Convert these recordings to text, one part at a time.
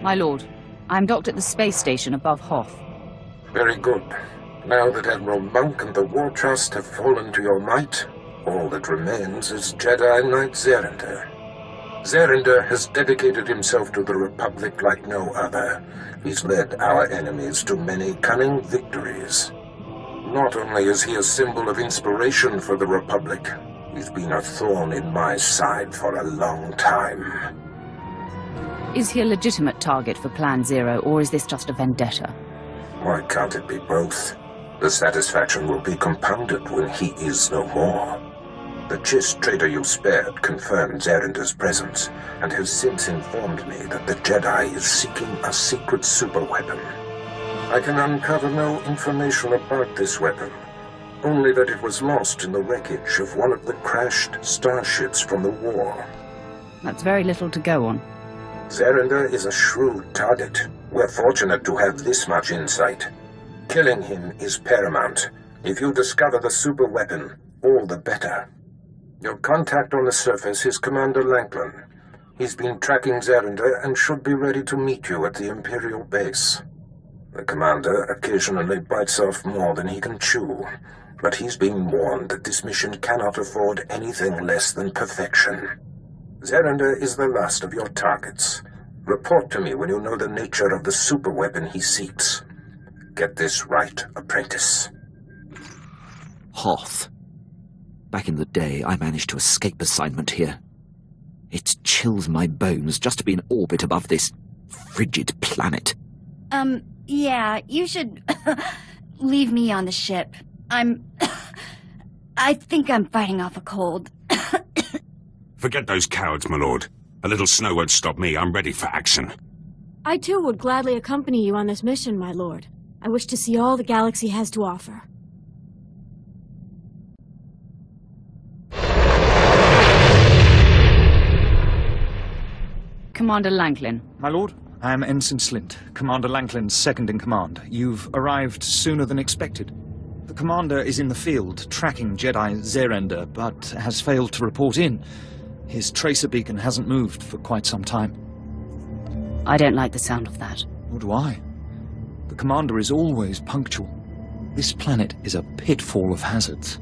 My lord, I'm docked at the space station above Hoth. Very good. Now that Admiral Monk and the War Trust have fallen to your might, all that remains is Jedi Knight Zerinder. Zerinder has dedicated himself to the Republic like no other. He's led our enemies to many cunning victories. Not only is he a symbol of inspiration for the Republic, he's been a thorn in my side for a long time. Is he a legitimate target for Plan Zero, or is this just a vendetta? Why can't it be both? The satisfaction will be compounded when he is no more. The Chiss trader you spared confirmed Zerinder's presence, and has since informed me that the Jedi is seeking a secret superweapon. I can uncover no information about this weapon, only that it was lost in the wreckage of one of the crashed starships from the war. That's very little to go on. Zerinder is a shrewd target. We're fortunate to have this much insight. Killing him is paramount. If you discover the super weapon, all the better. Your contact on the surface is Commander Lanklin. He's been tracking Zerinder and should be ready to meet you at the Imperial base. The commander occasionally bites off more than he can chew, but he's been warned that this mission cannot afford anything less than perfection. Zerinder is the last of your targets. Report to me when you know the nature of the superweapon he seeks. Get this right, apprentice. Hoth. Back in the day, I managed to escape assignment here. It chills my bones just to be in orbit above this frigid planet. Yeah, you should leave me on the ship. I think I'm fighting off a cold. Forget those cowards, my lord. A little snow won't stop me. I'm ready for action. I too would gladly accompany you on this mission, my lord. I wish to see all the galaxy has to offer. Commander Lanklin. My lord, I am Ensign Slint, Commander Lanklin's second-in-command. You've arrived sooner than expected. The commander is in the field, tracking Jedi Zerinder, but has failed to report in. His tracer beacon hasn't moved for quite some time. I don't like the sound of that. Nor do I. The commander is always punctual. This planet is a pitfall of hazards.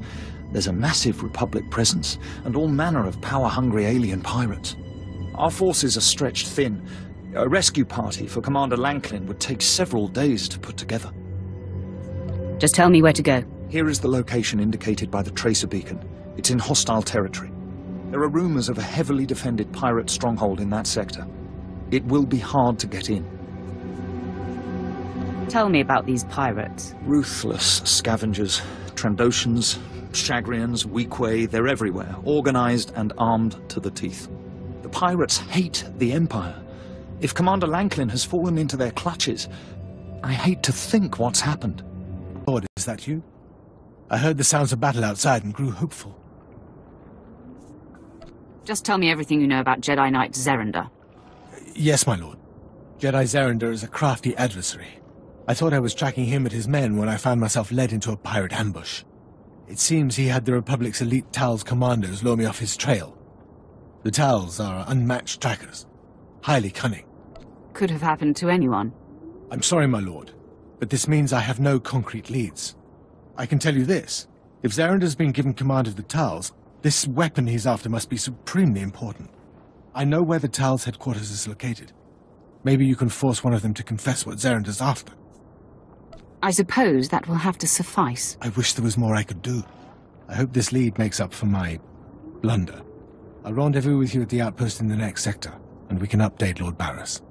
There's a massive Republic presence, and all manner of power-hungry alien pirates. Our forces are stretched thin. A rescue party for Commander Lanklin would take several days to put together. Just tell me where to go. Here is the location indicated by the tracer beacon. It's in hostile territory. There are rumors of a heavily defended pirate stronghold in that sector. It will be hard to get in. Tell me about these pirates. Ruthless scavengers, Trandoshans, Chagrians, Weequay, they're everywhere, organized and armed to the teeth. The pirates hate the Empire. If Commander Lanklin has fallen into their clutches, I hate to think what's happened. Lord, is that you? I heard the sounds of battle outside and grew hopeful. Just tell me everything you know about Jedi Knight Zerinder. Yes, my lord. Jedi Zerinder is a crafty adversary. I thought I was tracking him and his men when I found myself led into a pirate ambush. It seems he had the Republic's elite Tal's commandos lure me off his trail. The Tals are unmatched trackers, highly cunning. Could have happened to anyone. I'm sorry, my lord, but this means I have no concrete leads. I can tell you this. If Zerinder's been given command of the Tals, this weapon he's after must be supremely important. I know where the Tal's headquarters is located. Maybe you can force one of them to confess what Zerinder's after. I suppose that will have to suffice. I wish there was more I could do. I hope this lead makes up for my blunder. I'll rendezvous with you at the outpost in the next sector, and we can update Lord Barris.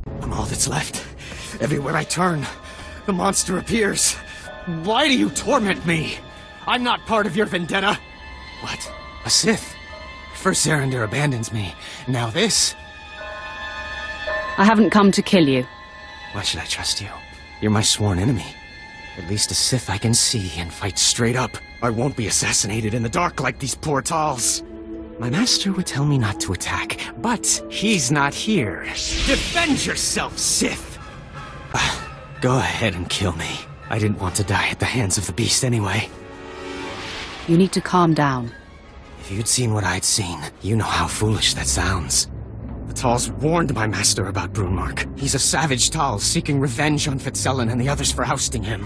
I'm all that's left. Everywhere I turn, the monster appears. Why do you torment me? I'm not part of your vendetta. What? A Sith? First Zerinder abandons me. Now this? I haven't come to kill you. Why should I trust you? You're my sworn enemy. At least a Sith I can see and fight straight up. I won't be assassinated in the dark like these poor Tals. My master would tell me not to attack, but he's not here. Defend yourself, Sith! Go ahead and kill me. I didn't want to die at the hands of the beast anyway. You need to calm down. If If you'd seen what I'd seen, you know how foolish that sounds. The Tals warned my master about Brunmark. He's a savage Tal seeking revenge on Fitzellan and the others for ousting him.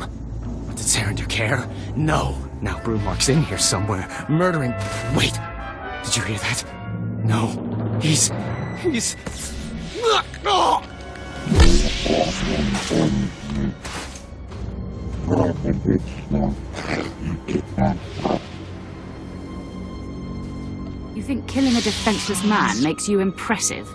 But did Zarander care? No. Now Brunmark's in here somewhere, murdering... Wait! Did you hear that? No. He's... Oh! You think killing a defenseless man makes you impressive?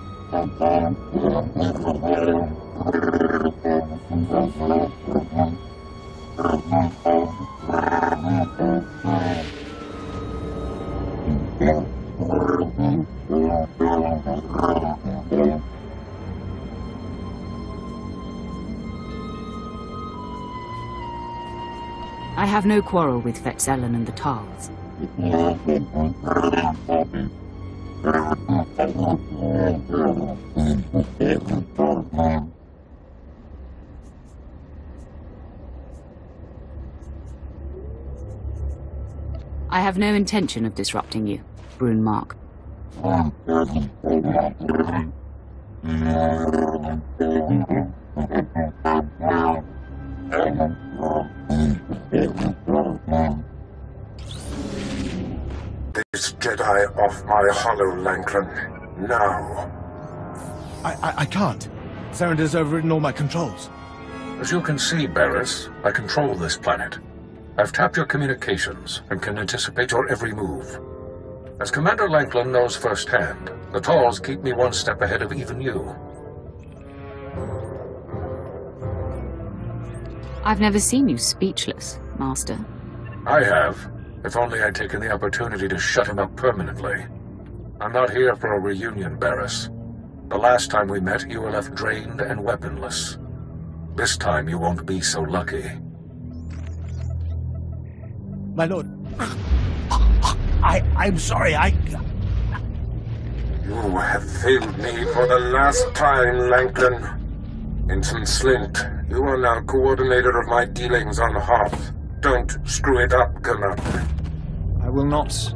I have no quarrel with Fitzellan and the Tals. I have no intention of disrupting you, Brunmark. This Jedi off my hollow, Lanklin. Now. I can't. Zarander's overridden all my controls. As you can see, Barris, I control this planet. I've tapped your communications and can anticipate your every move. As Commander Lanklin knows firsthand, the Tals keep me one step ahead of even you. I've never seen you speechless, Master. I have. If only I'd taken the opportunity to shut him up permanently. I'm not here for a reunion, Barris. The last time we met, you were left drained and weaponless. This time you won't be so lucky. My lord, I'm sorry, You have failed me for the last time, Lanklin. Ensign Slint, you are now coordinator of my dealings on Hoth. Don't screw it up, Commander. I will not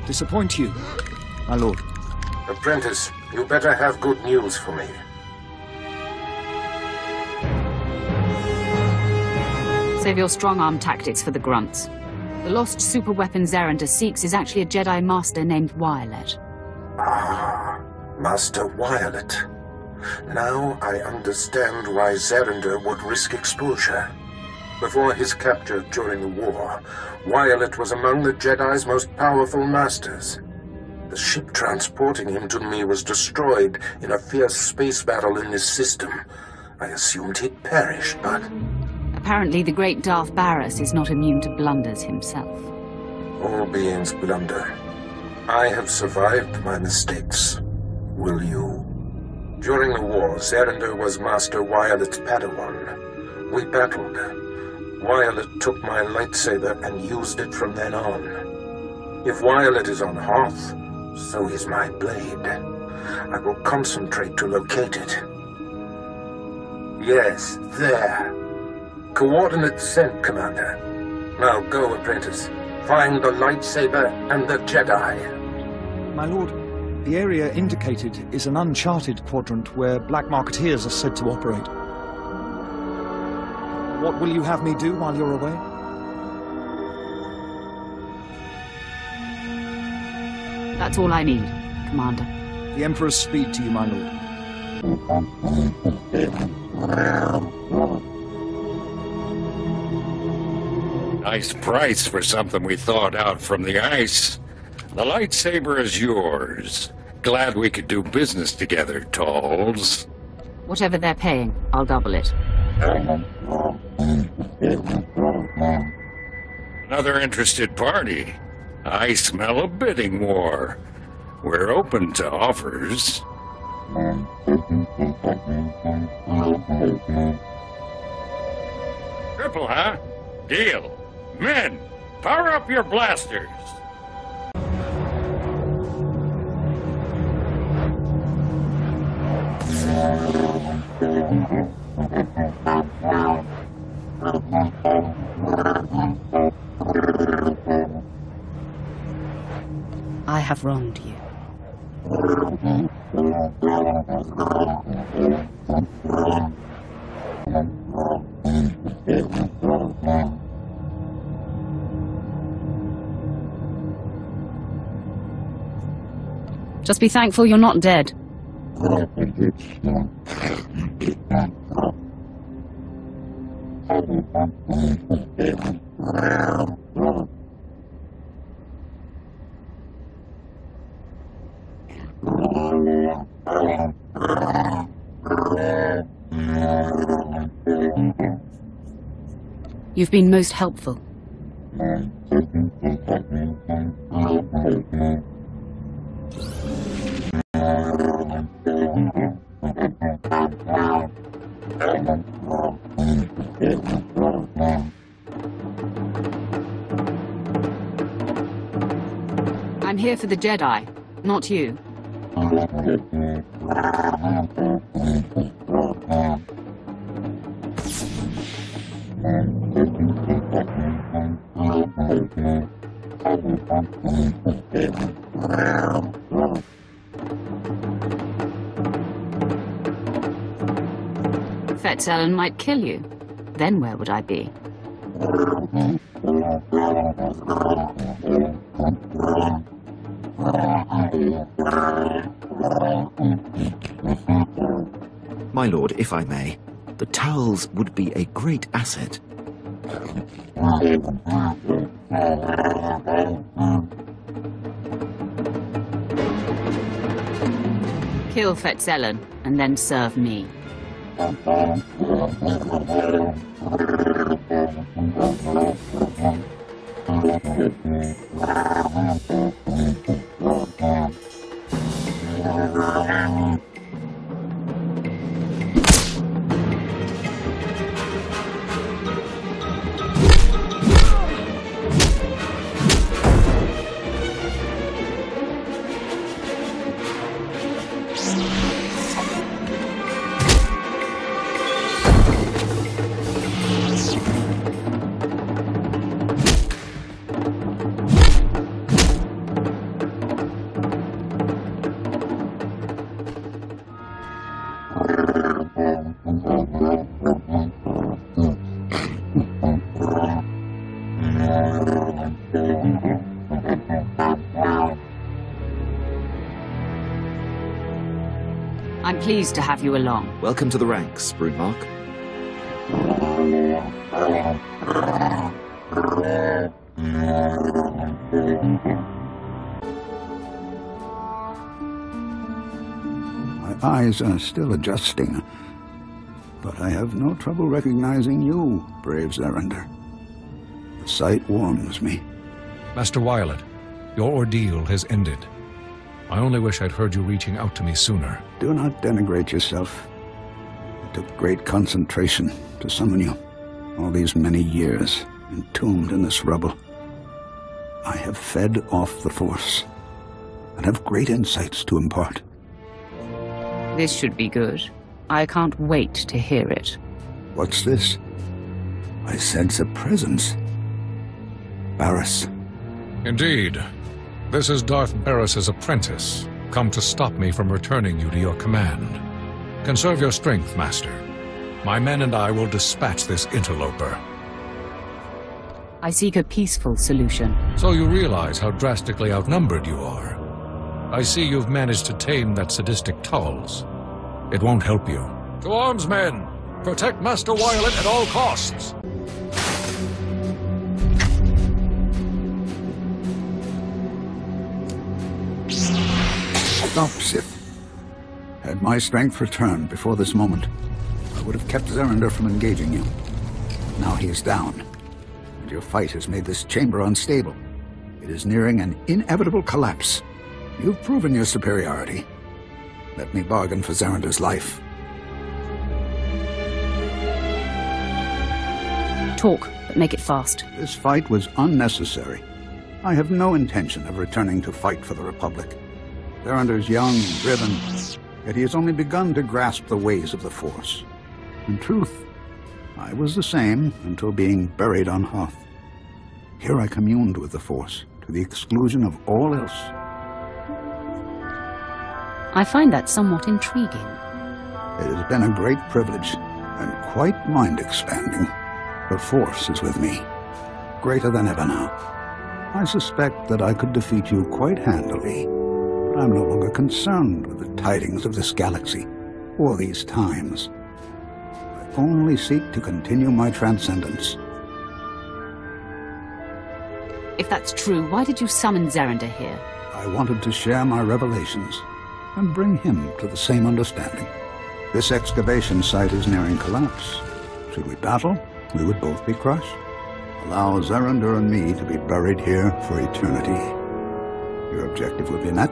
disappoint you, my lord. Apprentice, you better have good news for me. Save your strong-arm tactics for the grunts. The lost superweapon Zarander seeks is actually a Jedi Master named Violet. Ah, Master Violet. Now I understand why Zarander would risk exposure. Before his capture during the war, Violet was among the Jedi's most powerful masters. The ship transporting him to me was destroyed in a fierce space battle in this system. I assumed he'd perished, but... Apparently the great Darth Barris is not immune to blunders himself. All beings blunder. I have survived my mistakes. Will you? During the war, Zarander was Master Violet's Padawan. We battled. Violet took my lightsaber and used it from then on. If Violet is on Hoth, so is my blade. I will concentrate to locate it. Yes, there. Coordinates sent, Commander. Now go, Apprentice. Find the lightsaber and the Jedi. My lord, the area indicated is an uncharted quadrant where black marketeers are said to operate. What will you have me do while you're away? That's all I need, Commander. The Emperor's speed to you, my lord. Nice price for something we thawed out from the ice. The lightsaber is yours. Glad we could do business together, Tals. Whatever they're paying, I'll double it. Another interested party. I smell a bidding war. We're open to offers. Triple, huh? Deal. Men, power up your blasters. I have wronged you. Just be thankful you're not dead. You've been most helpful. I'm here for the Jedi, not you. Fetzel might kill you. Then where would I be? My lord, if I may, the towels would be a great asset. Kill Fetzel and then serve me. I'm pleased to have you along. Welcome to the ranks, Broodmark. My eyes are still adjusting, but I have no trouble recognizing you, brave Zerander. The sight warms me. Master Violet, your ordeal has ended. I only wish I'd heard you reaching out to me sooner. Do not denigrate yourself. It took great concentration to summon you. All these many years, entombed in this rubble. I have fed off the Force, and have great insights to impart. This should be good. I can't wait to hear it. What's this? I sense a presence. Barriss. Indeed. This is Darth Barriss's apprentice, come to stop me from returning you to your command. Conserve your strength, Master. My men and I will dispatch this interloper. I seek a peaceful solution. So you realize how drastically outnumbered you are. I see you've managed to tame that sadistic Tulls. It won't help you. To arms, men! Protect Master Violet at all costs! Stop, Sith. Had my strength returned before this moment, I would have kept Zerander from engaging you. Now he is down, and your fight has made this chamber unstable. It is nearing an inevitable collapse. You've proven your superiority. Let me bargain for Zerander's life. Talk, but make it fast. This fight was unnecessary. I have no intention of returning to fight for the Republic. Zerander's young and driven, yet he has only begun to grasp the ways of the Force. In truth, I was the same until being buried on Hoth. Here I communed with the Force, to the exclusion of all else. I find that somewhat intriguing. It has been a great privilege, and quite mind-expanding. The Force is with me, greater than ever now. I suspect that I could defeat you quite handily, but I'm no longer concerned with the tidings of this galaxy, or these times. I only seek to continue my transcendence. If that's true, why did you summon Zerander here? I wanted to share my revelations, and bring him to the same understanding. This excavation site is nearing collapse. Should we battle, we would both be crushed. Allow Zerander and me to be buried here for eternity. Your objective will be met.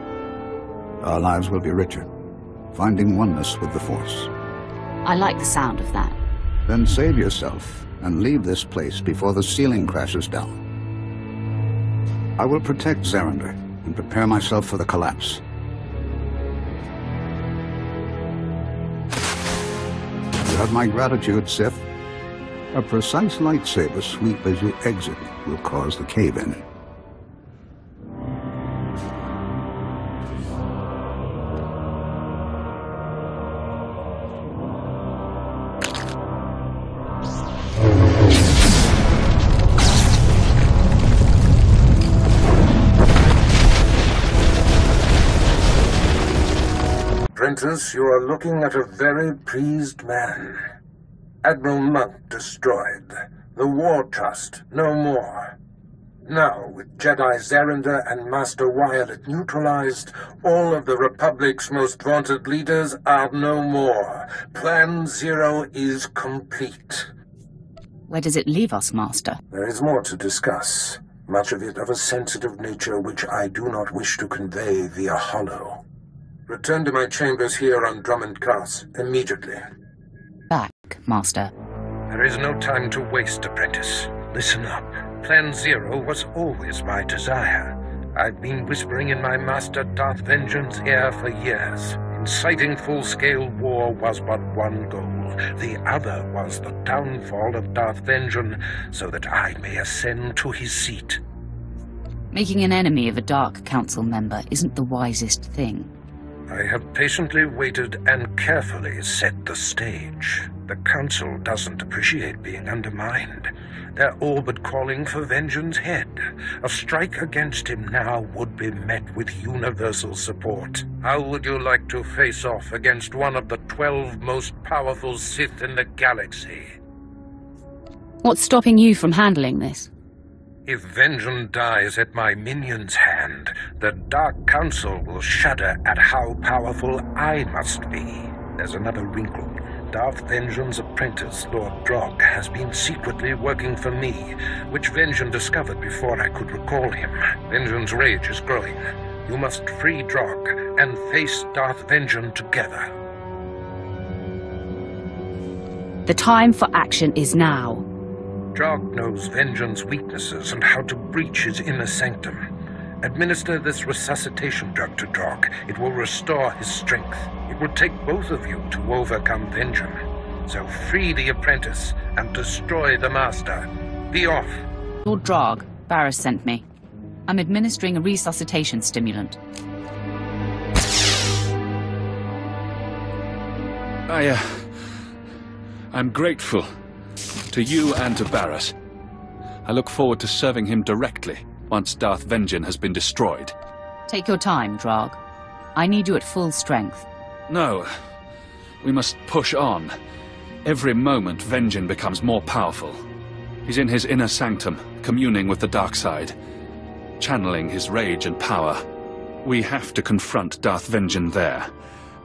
Our lives will be richer, finding oneness with the Force. I like the sound of that. Then save yourself and leave this place before the ceiling crashes down. I will protect Zerander and prepare myself for the collapse. You have my gratitude, Sith. A precise lightsaber sweep as you exit will cause the cave-in. Apprentice, you are looking at a very pleased man. Admiral Monk destroyed. The War Trust, no more. Now, with Jedi Zerander and Master Wyatt neutralized, all of the Republic's most vaunted leaders are no more. Plan Zero is complete. Where does it leave us, Master? There is more to discuss, much of it of a sensitive nature which I do not wish to convey via holo. Return to my chambers here on Drummond Cross, immediately. Back, Master. There is no time to waste, Apprentice. Listen up. Plan Zero was always my desire. I've been whispering in my Master Darth Vengeance's ear for years. Inciting full-scale war was but one goal. The other was the downfall of Darth Vengeance, so that I may ascend to his seat. Making an enemy of a Dark Council member isn't the wisest thing. I have patiently waited and carefully set the stage. The Council doesn't appreciate being undermined. They're all but calling for Vengeance's head. A strike against him now would be met with universal support. How would you like to face off against one of the 12 most powerful Sith in the galaxy? What's stopping you from handling this? If Vengeance dies at my minion's hand, the Dark Council will shudder at how powerful I must be. There's another wrinkle. Darth Vengeance's apprentice, Lord Drog, has been secretly working for me, which Vengeance discovered before I could recall him. Vengeance's rage is growing. You must free Drog and face Darth Vengeance together. The time for action is now. Drog knows Vengeance's weaknesses and how to breach his inner sanctum. Administer this resuscitation drug to Drog. It will restore his strength. It will take both of you to overcome Vengeance. So free the apprentice and destroy the Master. Be off. Lord Drog, Barris sent me. I'm administering a resuscitation stimulant. I'm grateful. To you and to Barris. I look forward to serving him directly once Darth Vengeance has been destroyed. Take your time, Drog. I need you at full strength. No. We must push on. Every moment Vengeance becomes more powerful. He's in his inner sanctum, communing with the dark side, channeling his rage and power. We have to confront Darth Vengeance there,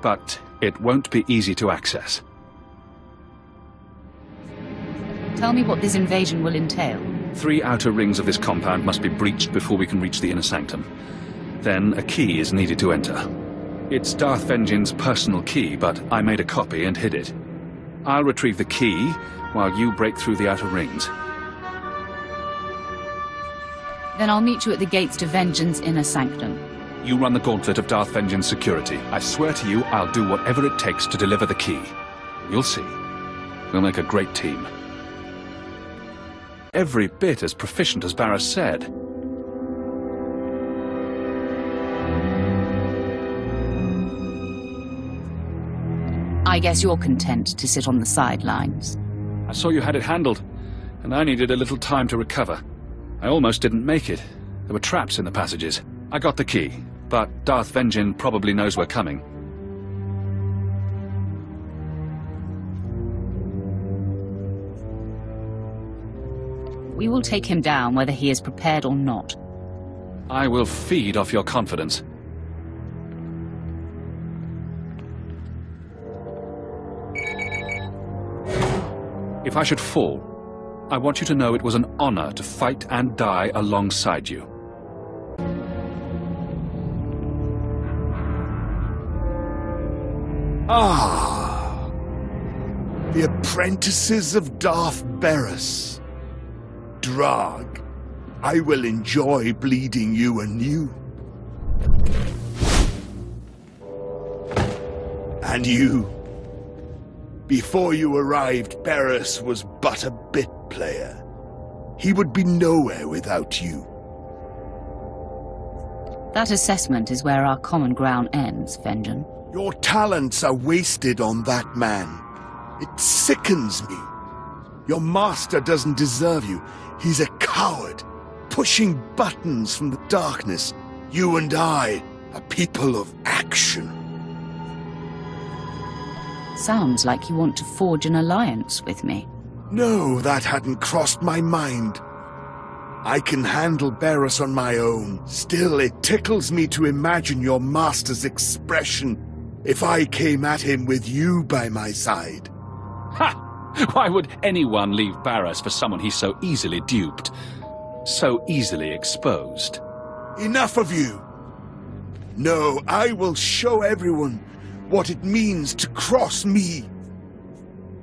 but it won't be easy to access. Tell me what this invasion will entail. 3 outer rings of this compound must be breached before we can reach the inner sanctum. Then a key is needed to enter. It's Darth Vengeance's personal key, but I made a copy and hid it. I'll retrieve the key while you break through the outer rings. Then I'll meet you at the gates to Vengeance's inner sanctum. You run the gauntlet of Darth Vengeance security. I swear to you, I'll do whatever it takes to deliver the key. You'll see. We'll make a great team. Every bit as proficient as Barris said. I guess you're content to sit on the sidelines. I saw you had it handled, and I needed a little time to recover. I almost didn't make it. There were traps in the passages. I got the key, but Darth Vengeance probably knows we're coming. We will take him down whether he is prepared or not. I will feed off your confidence. If I should fall, I want you to know it was an honor to fight and die alongside you. Ah! The apprentices of Darth Beres. Drag, I will enjoy bleeding you anew. And you. Before you arrived, Beres was but a bit player. He would be nowhere without you. That assessment is where our common ground ends, Vengeance. Your talents are wasted on that man. It sickens me. Your master doesn't deserve you. He's a coward, pushing buttons from the darkness. You and I are people of action. Sounds like you want to forge an alliance with me. No, that hadn't crossed my mind. I can handle Beres on my own. Still, it tickles me to imagine your master's expression if I came at him with you by my side. Ha! Why would anyone leave Beres for someone he's so easily duped? So easily exposed? Enough of you! No, I will show everyone what it means to cross me.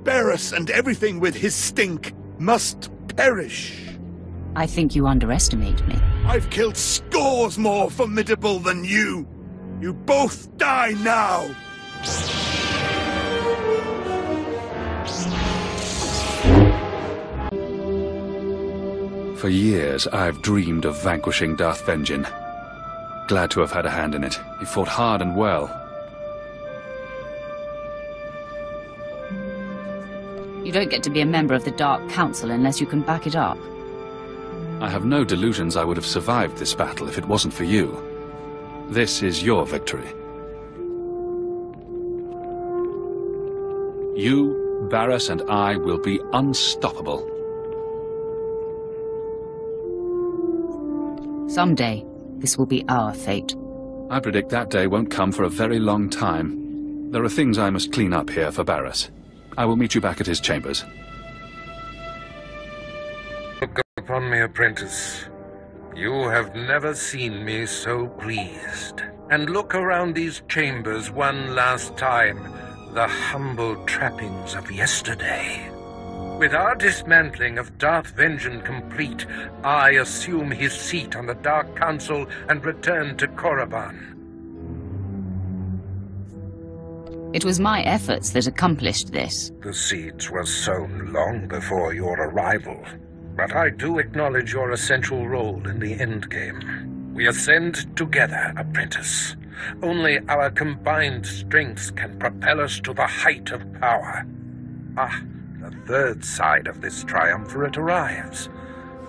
Beres and everything with his stink must perish. I think you underestimate me. I've killed scores more formidable than you. You both die now. For years, I've dreamed of vanquishing Darth Vengeance. Glad to have had a hand in it. He fought hard and well. You don't get to be a member of the Dark Council unless you can back it up. I have no delusions I would have survived this battle if it wasn't for you. This is your victory. You, Beres, and I will be unstoppable. Someday, this will be our fate. I predict that day won't come for a very long time. There are things I must clean up here for Beres. I will meet you back at his chambers. Look upon me, apprentice. You have never seen me so pleased. And look around these chambers one last time, the humble trappings of yesterday. With our dismantling of Darth Vengeance complete, I assume his seat on the Dark Council and return to Korriban. It was my efforts that accomplished this. The seeds were sown long before your arrival, but I do acknowledge your essential role in the endgame. We ascend together, apprentice. Only our combined strengths can propel us to the height of power. Ah, the third side of this triumvirate arrives.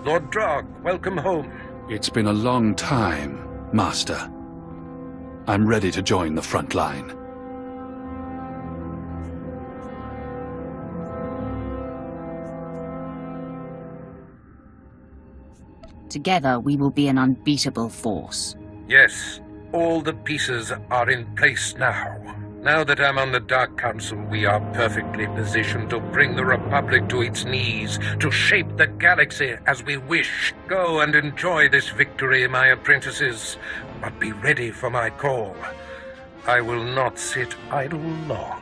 Lord Drog, welcome home. It's been a long time, Master. I'm ready to join the front line. Together, we will be an unbeatable force. Yes, all the pieces are in place now. Now that I'm on the Dark Council, we are perfectly positioned to bring the Republic to its knees, to shape the galaxy as we wish. Go and enjoy this victory, my apprentices, but be ready for my call. I will not sit idle long.